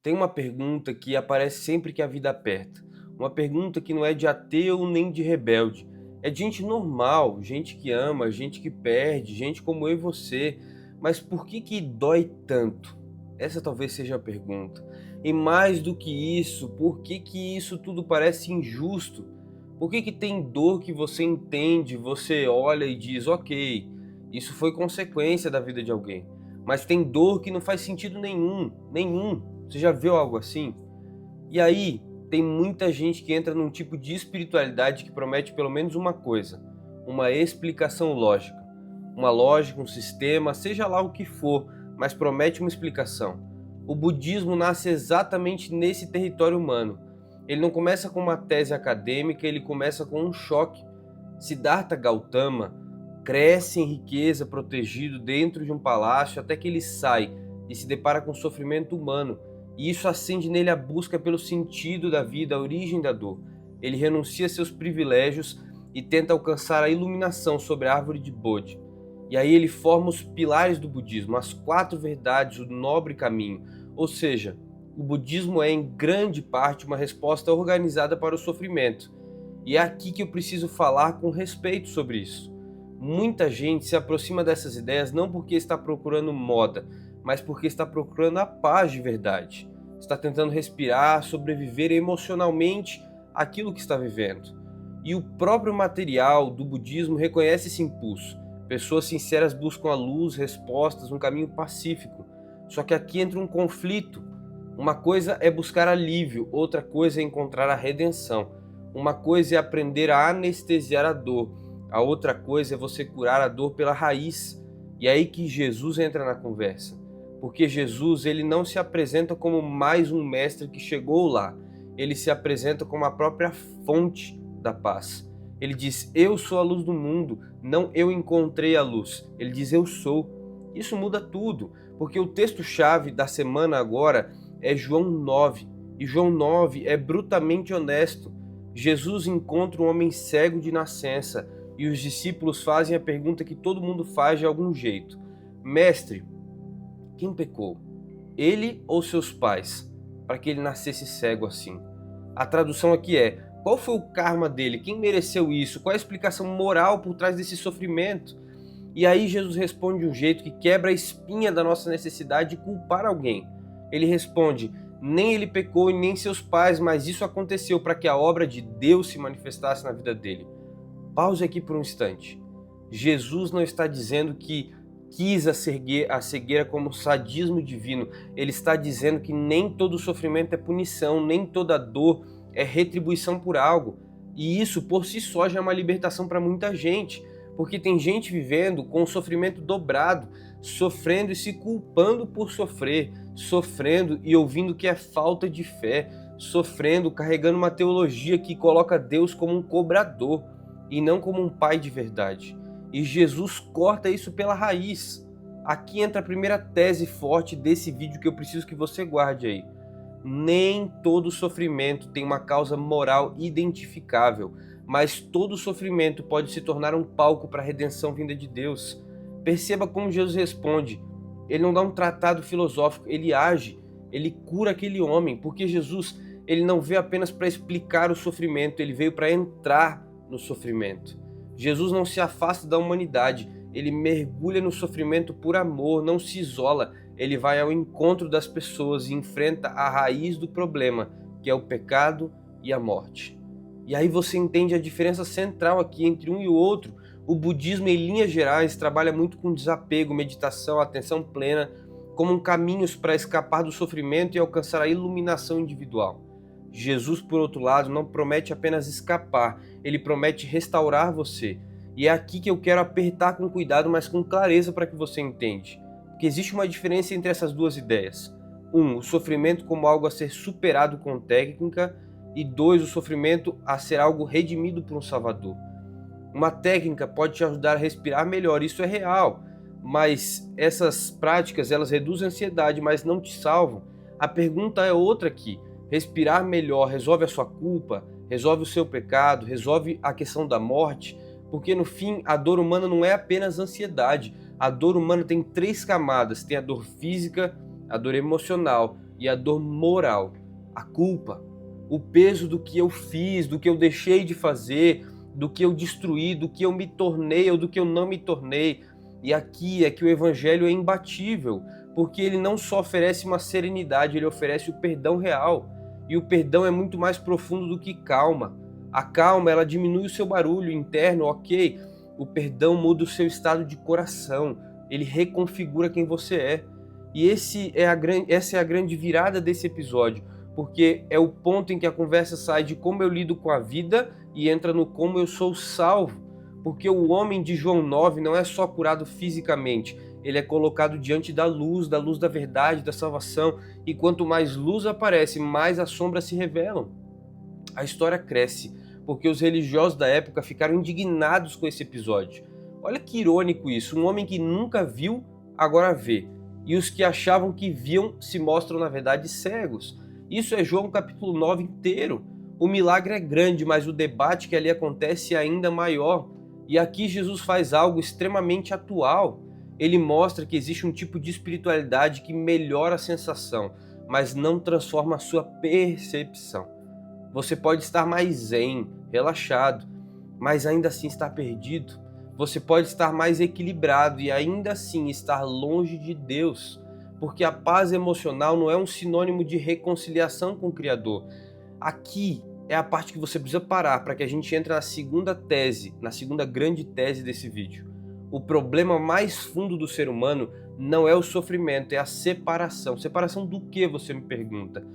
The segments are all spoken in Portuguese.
Tem uma pergunta que aparece sempre que a vida aperta. Uma pergunta que não é de ateu nem de rebelde. É de gente normal, gente que ama, gente que perde, gente como eu e você. Mas por que dói tanto? Essa talvez seja a pergunta. E mais do que isso, por que isso tudo parece injusto? Por que tem dor que você entende, você olha e diz, ok, isso foi consequência da vida de alguém. Mas tem dor que não faz sentido nenhum, nenhum. Você já viu algo assim? E aí, tem muita gente que entra num tipo de espiritualidade que promete pelo menos uma coisa: uma explicação lógica. Uma lógica, um sistema, seja lá o que for, mas promete uma explicação. O budismo nasce exatamente nesse território humano. Ele não começa com uma tese acadêmica, ele começa com um choque. Siddhartha Gautama cresce em riqueza, protegido dentro de um palácio, até que ele sai e se depara com o sofrimento humano. E isso acende nele a busca pelo sentido da vida, a origem da dor. Ele renuncia a seus privilégios e tenta alcançar a iluminação sobre a árvore de Bodhi. E aí ele forma os pilares do budismo, as quatro verdades, o nobre caminho. Ou seja, o budismo é em grande parte uma resposta organizada para o sofrimento. E é aqui que eu preciso falar com respeito sobre isso. Muita gente se aproxima dessas ideias não porque está procurando moda, mas porque está procurando a paz de verdade. Está tentando respirar, sobreviver emocionalmente aquilo que está vivendo. E o próprio material do budismo reconhece esse impulso. Pessoas sinceras buscam a luz, respostas, um caminho pacífico. Só que aqui entra um conflito. Uma coisa é buscar alívio, outra coisa é encontrar a redenção. Uma coisa é aprender a anestesiar a dor, a outra coisa é você curar a dor pela raiz. E é aí que Jesus entra na conversa. Porque Jesus, ele não se apresenta como mais um mestre que chegou lá. Ele se apresenta como a própria fonte da paz. Ele diz, eu sou a luz do mundo, não eu encontrei a luz. Ele diz, eu sou. Isso muda tudo, porque o texto-chave da semana agora é João 9. E João 9 é brutalmente honesto. Jesus encontra um homem cego de nascença e os discípulos fazem a pergunta que todo mundo faz de algum jeito. Mestre, quem pecou? Ele ou seus pais? Para que ele nascesse cego assim? A tradução aqui é, qual foi o karma dele? Quem mereceu isso? Qual é a explicação moral por trás desse sofrimento? E aí Jesus responde de um jeito que quebra a espinha da nossa necessidade de culpar alguém. Ele responde, nem ele pecou e nem seus pais, mas isso aconteceu para que a obra de Deus se manifestasse na vida dele. Pause aqui por um instante. Jesus não está dizendo que quis a cegueira como sadismo divino. Ele está dizendo que nem todo sofrimento é punição, nem toda dor é retribuição por algo. E isso por si só já é uma libertação para muita gente. Porque tem gente vivendo com o sofrimento dobrado, sofrendo e se culpando por sofrer, sofrendo e ouvindo que é falta de fé, sofrendo, carregando uma teologia que coloca Deus como um cobrador e não como um pai de verdade. E Jesus corta isso pela raiz. Aqui entra a primeira tese forte desse vídeo que eu preciso que você guarde aí. Nem todo sofrimento tem uma causa moral identificável, mas todo sofrimento pode se tornar um palco para a redenção vinda de Deus. Perceba como Jesus responde. Ele não dá um tratado filosófico, ele age, ele cura aquele homem, porque Jesus, ele não veio apenas para explicar o sofrimento, ele veio para entrar no sofrimento. Jesus não se afasta da humanidade, ele mergulha no sofrimento por amor, não se isola, ele vai ao encontro das pessoas e enfrenta a raiz do problema, que é o pecado e a morte. E aí você entende a diferença central aqui entre um e o outro. O budismo, em linhas gerais, trabalha muito com desapego, meditação, atenção plena, como caminhos para escapar do sofrimento e alcançar a iluminação individual. Jesus, por outro lado, não promete apenas escapar, ele promete restaurar você. E é aqui que eu quero apertar com cuidado, mas com clareza para que você entenda. Porque existe uma diferença entre essas duas ideias. O sofrimento como algo a ser superado com técnica, e 2, o sofrimento a ser algo redimido por um Salvador. Uma técnica pode te ajudar a respirar melhor, isso é real, mas essas práticas elas reduzem a ansiedade, mas não te salvam. A pergunta é outra aqui. Respirar melhor resolve a sua culpa, resolve o seu pecado, resolve a questão da morte, porque no fim a dor humana não é apenas ansiedade. A dor humana tem 3 camadas, tem a dor física, a dor emocional e a dor moral, a culpa, o peso do que eu fiz, do que eu deixei de fazer, do que eu destruí, do que eu me tornei ou do que eu não me tornei. E aqui é que o evangelho é imbatível, porque ele não só oferece uma serenidade, ele oferece o perdão real. E o perdão é muito mais profundo do que calma. A calma, ela diminui o seu barulho interno, ok. O perdão muda o seu estado de coração, ele reconfigura quem você é. E essa é a grande virada desse episódio, porque é o ponto em que a conversa sai de como eu lido com a vida e entra no como eu sou salvo. Porque o homem de João 9 não é só curado fisicamente, ele é colocado diante da luz da verdade, da salvação, e quanto mais luz aparece, mais as sombras se revelam. A história cresce, porque os religiosos da época ficaram indignados com esse episódio. Olha que irônico isso, um homem que nunca viu, agora vê. E os que achavam que viam se mostram, na verdade, cegos. Isso é João capítulo 9 inteiro. O milagre é grande, mas o debate que ali acontece é ainda maior. E aqui Jesus faz algo extremamente atual. Ele mostra que existe um tipo de espiritualidade que melhora a sensação, mas não transforma a sua percepção. Você pode estar mais zen, relaxado, mas ainda assim estar perdido. Você pode estar mais equilibrado e ainda assim estar longe de Deus, porque a paz emocional não é um sinônimo de reconciliação com o Criador. Aqui é a parte que você precisa parar para que a gente entre na segunda tese, na segunda grande tese desse vídeo. O problema mais fundo do ser humano não é o sofrimento, é a separação. Separação do que, você me pergunta?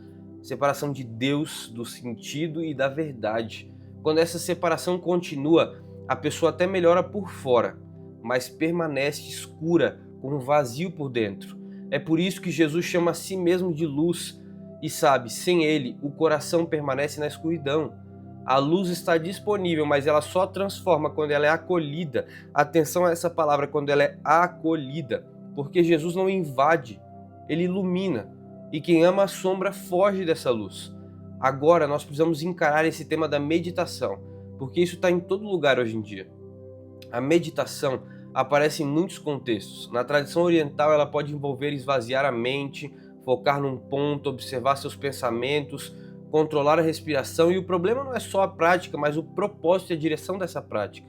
Separação de Deus, do sentido e da verdade. Quando essa separação continua, a pessoa até melhora por fora, mas permanece escura, com um vazio por dentro. É por isso que Jesus chama a si mesmo de luz. E sabe, sem ele, o coração permanece na escuridão. A luz está disponível, mas ela só transforma quando ela é acolhida. Atenção a essa palavra, quando ela é acolhida. Porque Jesus não invade, ele ilumina. E quem ama a sombra foge dessa luz. Agora nós precisamos encarar esse tema da meditação, porque isso está em todo lugar hoje em dia. A meditação aparece em muitos contextos. Na tradição oriental ela pode envolver esvaziar a mente, focar num ponto, observar seus pensamentos, controlar a respiração, e o problema não é só a prática, mas o propósito e a direção dessa prática.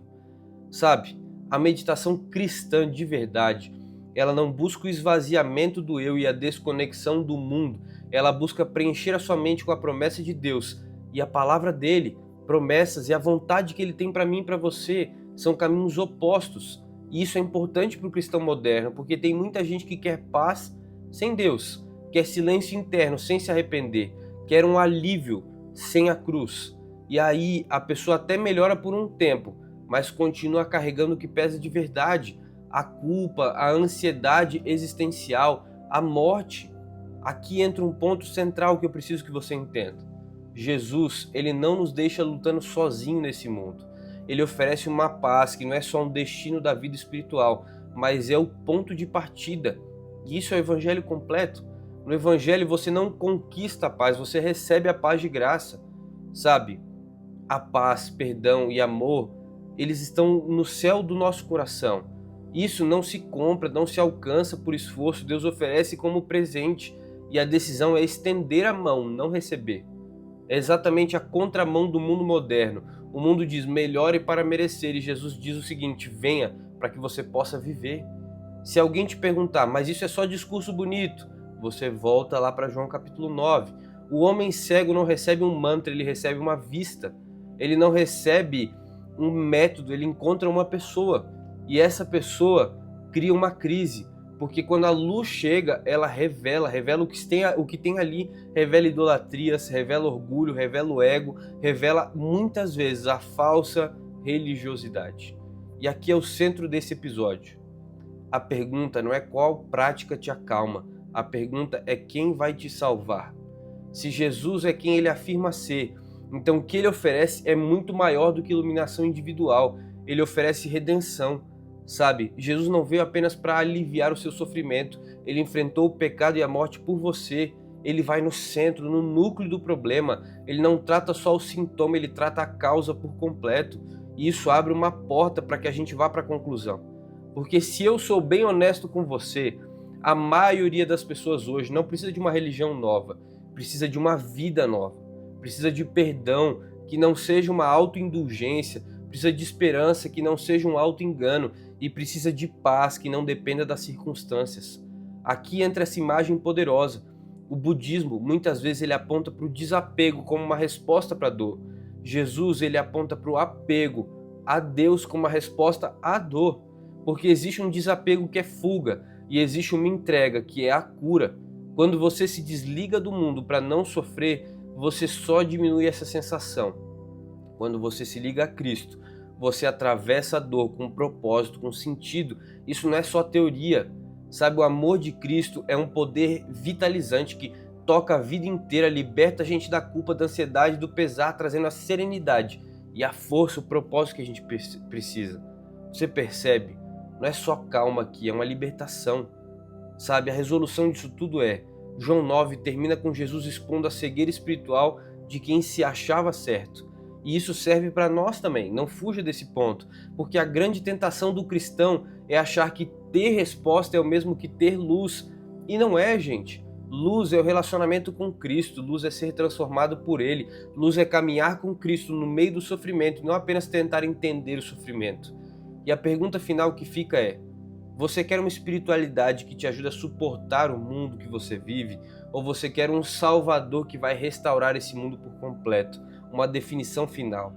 Sabe, a meditação cristã de verdade, ela não busca o esvaziamento do eu e a desconexão do mundo, ela busca preencher a sua mente com a promessa de Deus e a palavra dele. Promessas e a vontade que ele tem para mim e para você são caminhos opostos, e isso é importante para o cristão moderno, porque tem muita gente que quer paz sem Deus, quer silêncio interno sem se arrepender, quer um alívio sem a cruz. E aí a pessoa até melhora por um tempo, mas continua carregando o que pesa de verdade, a culpa, a ansiedade existencial, a morte. Aqui entra um ponto central que eu preciso que você entenda. Jesus, ele não nos deixa lutando sozinho nesse mundo. Ele oferece uma paz que não é só um destino da vida espiritual, mas é o ponto de partida. E isso é o evangelho completo. No evangelho você não conquista a paz, você recebe a paz de graça. Sabe, a paz, perdão e amor, eles estão no céu do nosso coração. Isso não se compra, não se alcança por esforço, Deus oferece como presente, e a decisão é estender a mão, não receber. É exatamente a contramão do mundo moderno. O mundo diz melhore para merecer, e Jesus diz o seguinte: venha para que você possa viver. Se alguém te perguntar, mas isso é só discurso bonito, você volta lá para João capítulo 9. O homem cego não recebe um mantra, ele recebe uma vista. Ele não recebe um método, ele encontra uma pessoa. E essa pessoa cria uma crise, porque quando a luz chega, ela revela o que tem ali, revela idolatrias, revela orgulho, revela o ego, revela muitas vezes a falsa religiosidade. E aqui é o centro desse episódio. A pergunta não é qual prática te acalma, a pergunta é quem vai te salvar. Se Jesus é quem ele afirma ser, então o que ele oferece é muito maior do que iluminação individual, ele oferece redenção. Sabe, Jesus não veio apenas para aliviar o seu sofrimento, ele enfrentou o pecado e a morte por você. Ele vai no centro, no núcleo do problema, ele não trata só o sintoma, ele trata a causa por completo. E isso abre uma porta para que a gente vá para a conclusão. Porque se eu sou bem honesto com você, A maioria das pessoas hoje não precisa de uma religião nova, precisa de uma vida nova, precisa de perdão que não seja uma autoindulgência, precisa de esperança que não seja um autoengano e precisa de paz que não dependa das circunstâncias. Aqui entra essa imagem poderosa. O budismo, muitas vezes, ele aponta para o desapego como uma resposta para a dor. Jesus, ele aponta para o apego a Deus como uma resposta à dor. Porque existe um desapego que é fuga e existe uma entrega que é a cura. Quando você se desliga do mundo para não sofrer, você só diminui essa sensação. Quando você se liga a Cristo, você atravessa a dor com propósito, com sentido. Isso não é só teoria. Sabe, o amor de Cristo é um poder vitalizante que toca a vida inteira, liberta a gente da culpa, da ansiedade, do pesar, trazendo a serenidade e a força, o propósito que a gente precisa. Você percebe? Não é só calma aqui, é uma libertação. Sabe, a resolução disso tudo é: João 9 termina com Jesus expondo a cegueira espiritual de quem se achava certo. E isso serve para nós também, não fuja desse ponto, porque a grande tentação do cristão é achar que ter resposta é o mesmo que ter luz. E não é, gente. Luz é o relacionamento com Cristo, luz é ser transformado por Ele, luz é caminhar com Cristo no meio do sofrimento, não apenas tentar entender o sofrimento. E a pergunta final que fica é: você quer uma espiritualidade que te ajude a suportar o mundo que você vive? Ou você quer um Salvador que vai restaurar esse mundo por completo? Uma definição final.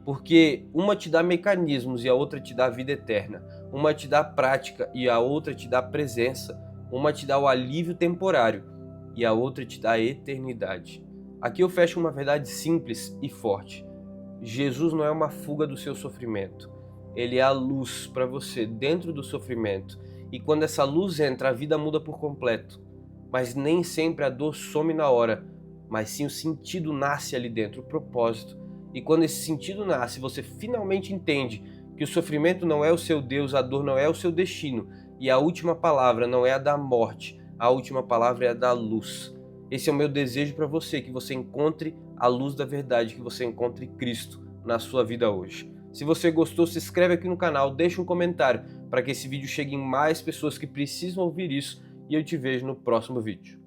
Porque uma te dá mecanismos e a outra te dá vida eterna. Uma te dá prática e a outra te dá presença. Uma te dá o alívio temporário e a outra te dá a eternidade. Aqui eu fecho uma verdade simples e forte. Jesus não é uma fuga do seu sofrimento. Ele é a luz para você dentro do sofrimento. E quando essa luz entra, a vida muda por completo. Mas nem sempre a dor some na hora, mas sim o sentido nasce ali dentro, o propósito. E quando esse sentido nasce, você finalmente entende que o sofrimento não é o seu Deus, a dor não é o seu destino. E a última palavra não é a da morte, a última palavra é a da luz. Esse é o meu desejo para você, que você encontre a luz da verdade, que você encontre Cristo na sua vida hoje. Se você gostou, se inscreve aqui no canal, deixa um comentário para que esse vídeo chegue em mais pessoas que precisam ouvir isso e eu te vejo no próximo vídeo.